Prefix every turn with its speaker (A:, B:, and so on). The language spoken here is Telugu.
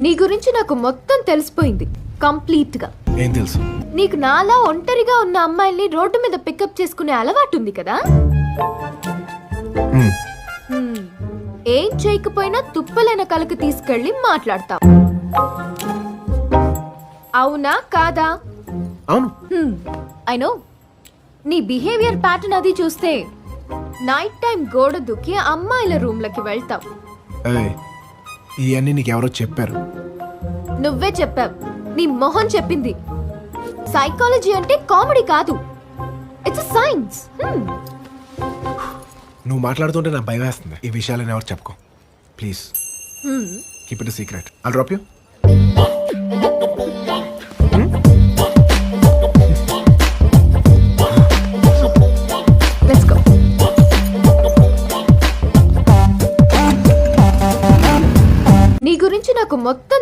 A: నీ గురించి నాకు మొత్తం తెలిసిపోయింది కంప్లీట్ గా.
B: ఏం తెలుసు?
A: నీకు నాలా ఒంటరిగా ఉన్న అమ్మాయిల్ని రోడ్డు మీద పికప్ చేసుకునే అలవాటు ఉంది కదా. హ్మ్. ఏం చేయకపోయినా తుప్పలైన కలకి తీసుకెళ్లి మాట్లాడతావు. అవునా కాదా?
B: అవును.
A: I know. నీ బిహేవియర్ ప్యాటర్న్ అది చూస్తే నైట్ టైం గోడ దూకి అమ్మాయిల రూమ్లకి వెళ్తావు.
B: ఇవన్నీ నీకెవరో చెప్పారు?
A: నువ్వే చెప్పావు. నీ మొహం చెప్పింది. సైకాలజీ అంటే కామెడీ కాదు, ఇట్స్ సైన్స్.
B: నువ్వు మాట్లాడుతుంటే నాకు భయం వేస్తుంది. ఈ విషయాలను ఎవరు చెప్పుకో please. Keep it secret. I'll drop you.
A: Let's go. నీ గురించి నాకు మొత్తం